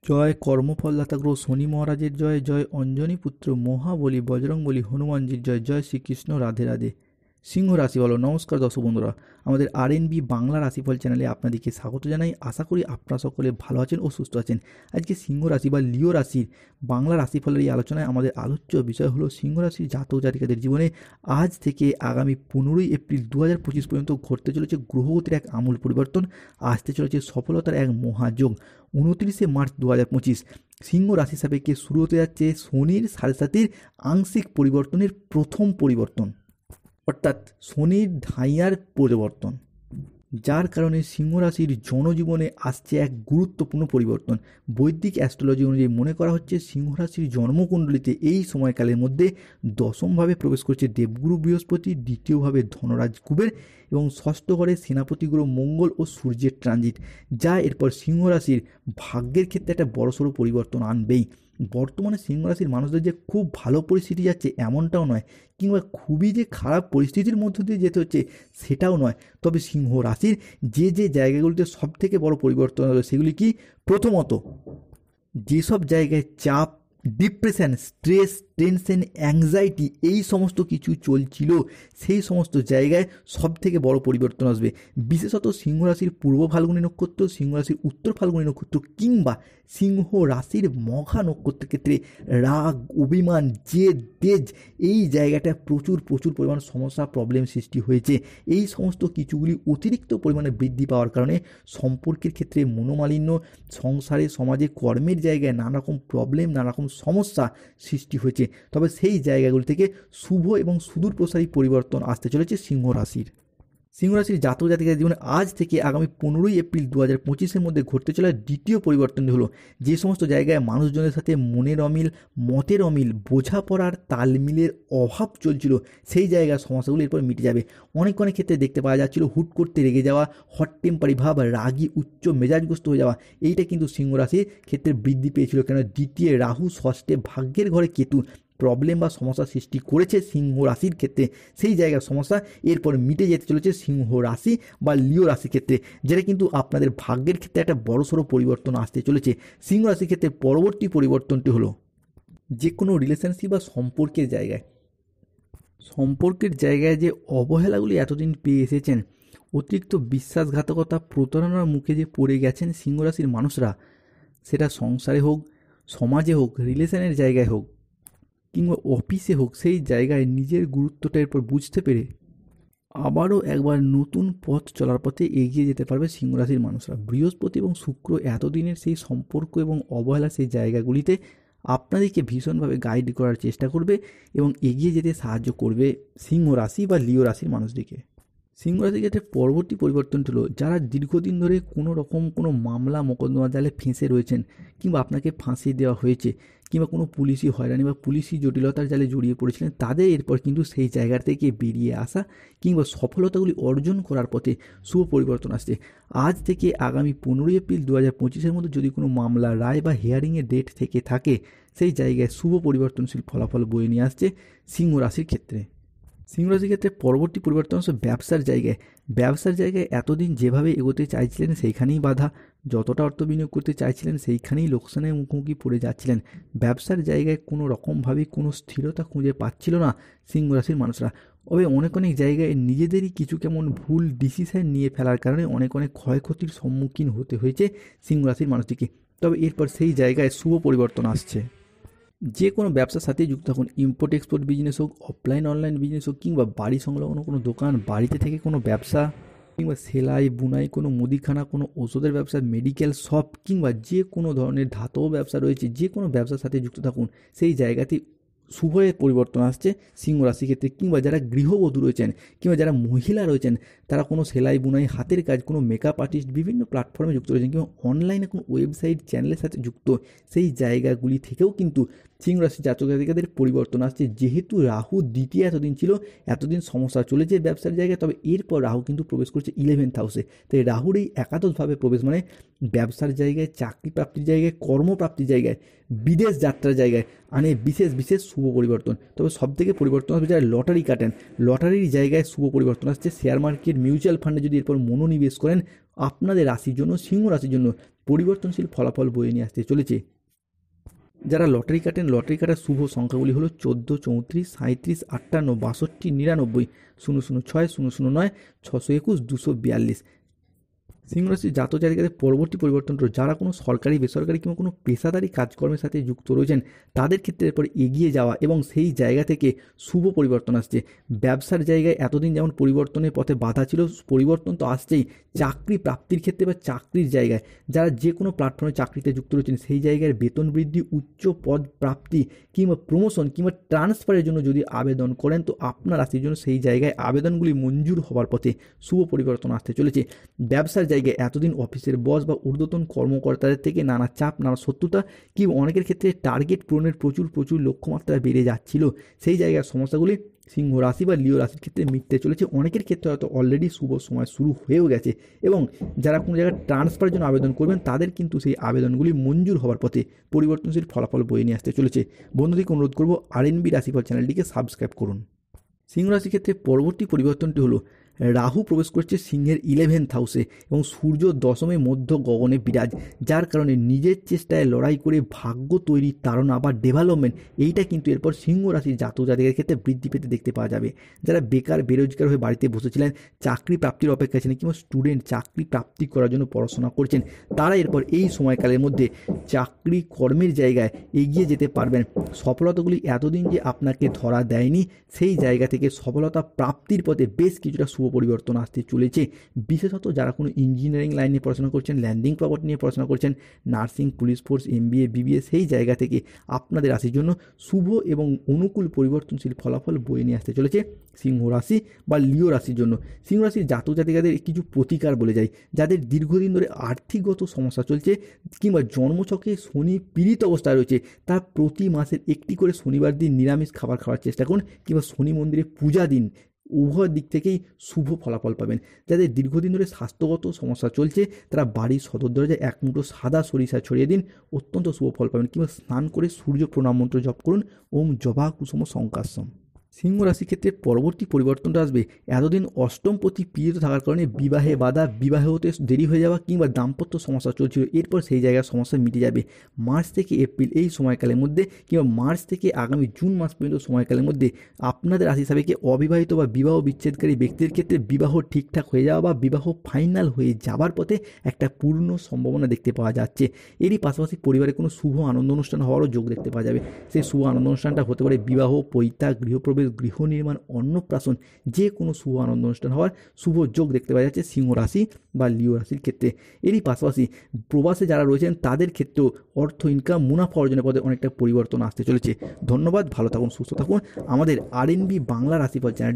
জয় কর্মফলদাতা গ্রহ শনি মহারাজের জয়, জয় অঞ্জনী পুত্র মহাবলী বজরংবলী হনুমানজির জয়, জয় শ্রীকৃষ্ণ, রাধে রাধে। সিংহ রাশি বলো। নমস্কার দর্শক বন্ধুরা, আমাদের আরএনবি বাংলা রাশিফল চ্যানেলে আপনাদেরকে স্বাগত জানাই। আশা করি আপনারা সকলে ভালো আছেন ও সুস্থ আছেন। আজকে সিংহ রাশি বা লিও রাশির বাংলা রাশিফলের এই আলোচনায় আমাদের আলোচ্য বিষয় হলো সিংহ রাশির জাতক জাতিকাদের জীবনে আজ থেকে আগামী 15ই এপ্রিল 2025 পর্যন্ত ঘটতে চলেছে গ্রহগতির এক আমূল পরিবর্তন, আসতে চলেছে সফলতার এক মহাযোগ। 29শে মার্চ 2025 সিংহ রাশি সাপেক্ষে শুরু হতে যাচ্ছে শনির 7.5 আংশিক পরিবর্তনের প্রথম পরিবর্তন, অর্থাৎ শনির ঢাইয়ার পরিবর্তন, যার কারণে সিংহ রাশির জনজীবনে আসছে এক গুরুত্বপূর্ণ পরিবর্তন। বৈদিক অ্যাস্ট্রোলজি অনুযায়ী মনে করা হচ্ছে সিংহ রাশির জন্মকুণ্ডলিতে এই সময়কালের মধ্যে দশমভাবে প্রবেশ করছে দেবগুরু বৃহস্পতি, দ্বিতীয়ভাবে ধনরাজ কুবের এবং ষষ্ঠ ঘরে সেনাপতি গ্রহ মঙ্গল ও সূর্যের ট্রানজিট, যা এরপর সিংহ রাশির ভাগ্যের ক্ষেত্রে একটা বড়সড় পরিবর্তন আনবেই। বর্তমানে সিংহ রাশির মানুষদের যে খুব ভালো পরিস্থিতি যাচ্ছে এমনটাও নয়, কিংবা খুবই যে খারাপ পরিস্থিতির মধ্য দিয়ে যেতে হচ্ছে সেটাও নয়। তবে সিংহ রাশির যে জায়গাগুলিতে সব থেকে বড় পরিবর্তন হবে সেগুলি কি? প্রথমত, যেসব জায়গায় চাপ, ডিপ্রেশন, স্ট্রেস, টেনশন, অ্যাংজাইটি এই সমস্ত কিছু চলছিল সেই সমস্ত জায়গায় সব থেকে বড় পরিবর্তন আসবে। বিশেষত সিংহ রাশির পূর্ব ফাল্গুনী নক্ষত্র, সিংহ রাশির উত্তর ফাল্গুনী নক্ষত্র কিংবা সিংহ রাশির মঘা নক্ষত্রের ক্ষেত্রে রাগ, অভিমান, জেদ, তেজ এই জায়গাটা প্রচুর পরিমাণ সমস্যা, প্রবলেম সৃষ্টি হয়েছে। এই সমস্ত কিছুগুলি অতিরিক্ত পরিমাণে বৃদ্ধি পাওয়ার কারণে সম্পর্কের ক্ষেত্রে মনোমালিন্য, সংসারে, সমাজে, কর্মের জায়গায় নানা রকম প্রবলেম, নানা রকম সমস্যা সৃষ্টি হয়েছে। তবে সেই জায়গাগুলি থেকে শুভ এবং সুদূরপ্রসারী পরিবর্তন আসতে চলেছে সিংহ রাশির। সিংহ রাশির জাতক জাতিকাদের জীবনে আজ থেকে আগামী 15ই এপ্রিল 2025-এর মধ্যে ঘটতে চলা দ্বিতীয় পরিবর্তনটি হলো, যে সমস্ত জায়গায় মানুষজনের সাথে মনের অমিল, মতের অমিল, বোঝাপড়ার তালমিলের অভাব চলছিল সেই জায়গার সমস্যাগুলো এরপর মিটে যাবে। অনেক ক্ষেত্রে দেখতে পাওয়া যাচ্ছিল হুট করতে রেগে যাওয়া, হট টেম্পারি ভাব, রাগী, উচ্চ মেজাজগ্রস্ত হয়ে যাওয়া, এইটা কিন্তু সিংহ রাশির ক্ষেত্রে বৃদ্ধি পেয়েছিল। কেন? দ্বিতীয় রাহু, ষষ্ঠে ভাগ্যের ঘরে কেতু প্রবলেম বা সমস্যা সৃষ্টি করেছে সিংহ রাশির ক্ষেত্রে। সেই জায়গার সমস্যা এরপর মিটে যেতে চলেছে সিংহ রাশি বা লিও রাশির ক্ষেত্রে, যেটা কিন্তু আপনাদের ভাগ্যের ক্ষেত্রে একটা বড়সড় পরিবর্তন আসতে চলেছে। সিংহ রাশির ক্ষেত্রে পরবর্তী পরিবর্তনটি হলো, যে কোনো রিলেশনশিপ বা সম্পর্কের জায়গায় যে অবহেলাগুলি এতদিন পেয়ে এসেছেন, অতিরিক্ত বিশ্বাসঘাতকতা, প্রতারণার মুখে যে পড়ে গেছেন সিংহ রাশির মানুষরা, সেটা সংসারে হোক, সমাজে হোক, রিলেশনের জায়গায় হোক কিংবা অফিসে হোক, সেই জায়গায় নিজের গুরুত্বটা এরপর বুঝতে পেরে আবারও একবার নতুন পথ চলার পথে এগিয়ে যেতে পারবে সিংহ রাশির মানুষরা। বৃহস্পতি এবং শুক্র এতদিনের সেই সম্পর্ক এবং অবহেলা সেই জায়গাগুলিতে আপনাদেরকে ভীষণভাবে গাইড করার চেষ্টা করবে এবং এগিয়ে যেতে সাহায্য করবে সিংহ রাশি বা লিও রাশির মানুষদেরকে। সিংহ রাশির ক্ষেত্রে পরবর্তী পরিবর্তনটি হলো, যারা দীর্ঘদিন ধরে কোনো মামলা মোকদ্দমা জালে ফেঁসে রয়েছেন, কিংবা আপনাকে ফাঁসি দেওয়া হয়েছে, কিংবা কোনো পুলিশি হয়রানি বা পুলিশি জটিলতার জালে জড়িয়ে পড়েছিলেন, তাদের এরপর কিন্তু সেই জায়গা থেকে বেরিয়ে আসা কিংবা সফলতাগুলি অর্জন করার পথে শুভ পরিবর্তন আসছে। আজ থেকে আগামী 15ই এপ্রিল 2025-এর মধ্যে যদি কোনো মামলা, রায় বা হিয়ারিংয়ের ডেট থেকে থাকে, সেই জায়গায় শুভ পরিবর্তনশীল ফলাফল বয়ে নিয়ে আসছে সিংহ রাশির ক্ষেত্রে। সিংহ রাশির ক্ষেত্রে পরবর্তী পরিবর্তন হচ্ছে ব্যবসার জায়গায় এতদিন যেভাবে এগোতে চাইছিলেন সেইখানেই বাধা, যতটা অর্থ বিনিয়োগ করতে চাইছিলেন সেইখানেই লোকসানের মুখোমুখি পড়ে যাচ্ছিলেন। ব্যবসার জায়গায় কোনো রকমভাবে কোনো স্থিরতা খুঁজে পাচ্ছিল না সিংহ রাশির মানুষরা। তবে অনেক জায়গায় নিজেদেরই কিছু কেমন ভুল ডিসিশন নিয়ে ফেলার কারণে অনেক ক্ষয়ক্ষতির সম্মুখীন হতে হয়েছে সিংহ রাশির মানুষটিকে। তবে এরপর সেই জায়গায় শুভ পরিবর্তন আসছে। যে কোনো ব্যবসার সাথে যুক্ত থাকুন, ইম্পোর্ট এক্সপোর্ট বিজনেস হোক, অফলাইন অনলাইন বিজনেস হোক, কিংবা বাড়ি সংলগ্ন কোনো দোকান, বাড়িতে থেকে কোনো ব্যবসা, কিংবা সেলাই বুনাই, কোনো মুদিখানা, কোনো ওষুধের ব্যবসা, মেডিকেল শপ, কিংবা যে কোনো ধরনের ধাতব ব্যবসা রয়েছে, যে কোনো ব্যবসার সাথে যুক্ত থাকুন, সেই জায়গাতে শুভের পরিবর্তন আসছে সিংহ রাশির ক্ষেত্রে। কিংবা যারা গৃহবধূ রয়েছেন, কিংবা যারা মহিলা রয়েছেন, তারা কোনো সেলাই বুনাই, হাতের কাজ, কোনো মেকআপ আর্টিস্ট, বিভিন্ন প্ল্যাটফর্মে যুক্ত রয়েছেন, কিংবা অনলাইনে কোনো ওয়েবসাইট চ্যানেলের সাথে যুক্ত, সেই জায়গাগুলি থেকেও কিন্তু সিংহ রাশির জাতক জাতিকাদের পরিবর্তন আসছে। যেহেতু রাহু দ্বিতীয় এতদিন সমস্যা চলেছে ব্যবসার জায়গায়, তবে এরপর রাহু কিন্তু প্রবেশ করছে 11th হাউসে। তাই রাহুর এই একাদশভাবে প্রবেশ মানে ব্যবসার জায়গায়, চাকরি প্রাপ্তির জায়গায়, কর্মপ্রাপ্তির জায়গায়, বিদেশ যাত্রার জায়গায় আনে বিশেষ বিশেষ শুভ পরিবর্তন। তবে সবথেকে পরিবর্তন হবে যারা লটারি কাটেন, লটারির জায়গায় শুভ পরিবর্তন আসছে। শেয়ার মার্কেট, মিউচুয়াল ফান্ডে যদি এরপর মনোনিবেশ করেন, আপনাদের রাশির জন্য, সিংহ রাশির জন্য পরিবর্তনশীল ফলাফল বয়ে নিয়ে আসতে চলেছে। যারা লটারি কাটেন, লটারি কাটার শুভ সংখ্যাগুলি হলো 14, 34, 37, 58, 62, 99, 006, 009, 621, 242। সিংহরাশির জাতক জাতিকাদের পরবর্তী পরিবর্তনটা যারা কোনো সরকারি, বেসরকারি কিংবা কোনো পেশাদারি কাজকর্মের সাথে যুক্ত রয়েছেন তাদের ক্ষেত্রে এরপর এগিয়ে যাওয়া এবং সেই জায়গা থেকে শুভ পরিবর্তন আসছে। ব্যবসার জায়গায় এতদিন যেমন পরিবর্তনের পথে বাধা ছিল, পরিবর্তন তো আসছেই। চাকরি প্রাপ্তির ক্ষেত্রে বা চাকরির জায়গায় যারা যে কোনো প্ল্যাটফর্মে চাকরিতে যুক্ত রয়েছেন সেই জায়গায় বেতন বৃদ্ধি, উচ্চ পদ প্রাপ্তি কিংবা প্রমোশন কিংবা ট্রান্সফারের জন্য যদি আবেদন করেন তো আপনার রাশির জন্য সেই জায়গায় আবেদনগুলি মঞ্জুর হওয়ার পথে শুভ পরিবর্তন আসতে চলেছে। ব্যবসার জায়গায় এতদিন অফিসের বস বা ঊর্ধ্বতন কর্মকর্তাদের থেকে নানা চাপ, নানা শত্রুতা কি অনেকের ক্ষেত্রে টার্গেট পূরণের প্রচুর লক্ষ্যমাত্রা বেড়ে যাচ্ছিল, সেই জায়গার সমস্যাগুলি সিংহ রাশি বা লিও রাশির ক্ষেত্রে মিটতে চলেছে। অনেকের ক্ষেত্রে হয়তো অলরেডি শুভ সময় শুরু হয়েও গেছে এবং যারা কোনো জায়গায় ট্রান্সফারের জন্য আবেদন করবেন তাদের কিন্তু সেই আবেদনগুলি মঞ্জুর হওয়ার পথে পরিবর্তনশীল ফলাফল বয়ে নিয়ে আসতে চলেছে। বন্ধুদেরকে অনুরোধ করবো আরএনবি রাশিফল চ্যানেলটিকে সাবস্ক্রাইব করুন। সিংহ রাশির ক্ষেত্রে পরবর্তী পরিবর্তনটি হলো রাহু প্রবেশ করছে সিংহের 11th হাউসে এবং সূর্য দশমে মধ্য গগনে বিরাজ, যার কারণে নিজের চেষ্টায় লড়াই করে ভাগ্য তৈরির তাড়না বা ডেভেলপমেন্ট এইটা কিন্তু এরপর সিংহ রাশির জাতক জাতিকের ক্ষেত্রে বৃদ্ধি পেতে দেখতে পাওয়া যাবে। যারা বেকার, বেরোজগার হয়ে বাড়িতে বসেছিলেন, চাকরি প্রাপ্তির অপেক্ষায় ছিলেন কিংবা স্টুডেন্ট চাকরি প্রাপ্তি করার জন্য পড়াশোনা করছেন, তারা এরপর এই সময়কালের মধ্যে চাকরি কর্মের জায়গায় এগিয়ে যেতে পারবেন। সফলতাগুলি এতদিন যে আপনাকে ধরা দেয়নি সেই জায়গা থেকে সফলতা প্রাপ্তির পথে বেশ কিছুটা শুভ পরিবর্তন আসতে চলেছে। বিশেষত যারা কোনো ইঞ্জিনিয়ারিং লাইন নিয়ে পড়াশোনা করছেন, ল্যান্ডিং প্রপার্টি নিয়ে পড়াশোনা করছেন, nursing, police force, MBA, BBA, সেই জায়গা থেকে আপনাদের রাশির জন্য শুভ এবং অনুকূল পরিবর্তনশীল ফলাফল বয়ে নিয়ে আসতে চলেছে সিংহ রাশি বা লিও রাশির জন্য। সিংহ রাশির জাতক জাতিকাদের কিছু প্রতিকার বলে যায়। যাদের দীর্ঘদিন ধরে আর্থিকগত সমস্যা চলছে কিংবা জন্মছকে শনি পীড়িত অবস্থায় রয়েছে, তার প্রতি মাসের একটি করে শনিবার দিন নিরামিষ খাবার খাওয়ার চেষ্টা করুন কিংবা শনি মন্দিরে পূজা দিন। উভয় দিক থেকেই শুভ ফলাফল পাবেন। যাদের দীর্ঘদিন ধরে স্বাস্থ্যগত সমস্যা চলছে তারা বাড়ির সদর দরজায় এক মুঠো সাদা সরিষা ছড়িয়ে দিন, অত্যন্ত শুভ ফল পাবেন। কিংবা স্নান করে সূর্য প্রণাম মন্ত্র জপ করুন, ওম জবা কুসুম শঙ্কাশ্যম। সিংহ রাশির ক্ষেত্রে পরবর্তী পরিবর্তনটা আসবে এতদিন অষ্টম প্রতি পীড়িত থাকার কারণে বিবাহে বাধা, বিবাহ হতে দেরি হয়ে যাওয়া কিংবা দাম্পত্য সমস্যা চলছিল, এরপর সেই জায়গার সমস্যা মিটে যাবে। মার্চ থেকে এপ্রিল এই সময়কালের মধ্যে কিংবা মার্চ থেকে আগামী জুন মাস পর্যন্ত সময়কালের মধ্যে আপনাদের রাশি সাপেক্ষে অবিবাহিত বা বিবাহ বিচ্ছেদকারী ব্যক্তির ক্ষেত্রে বিবাহ ঠিকঠাক হয়ে যাওয়া বা বিবাহ ফাইনাল হয়ে যাবার পথে একটা পূর্ণ সম্ভাবনা দেখতে পাওয়া যাচ্ছে। এরই পাশাপাশি পরিবারে কোনো শুভ আনন্দ অনুষ্ঠান হওয়ারও যোগ দেখতে পাওয়া যাবে। সেই শুভ আনন্দ অনুষ্ঠানটা হতে পারে বিবাহ, পৈতা, গৃহপ্রবেশ, গৃহ নির্মাণ, অন্নপ্রাশন, যে কোনো শুভ আনন্দ অনুষ্ঠান হওয়ার শুভ যোগ দেখতে পাওয়া যাচ্ছে সিংহ রাশি বা লিও রাশির ক্ষেত্রে। এরই পাশাপাশি প্রবাসে যারা রয়েছেন তাদের ক্ষেত্রেও অর্থ ইনকাম, মুনাফা অর্জনের পথে অনেকটা পরিবর্তন আসতে চলেছে। ধন্যবাদ, ভালো থাকুন, সুস্থ থাকুন। আমাদের আরএনবি বাংলা রাশিফল চ্যানেল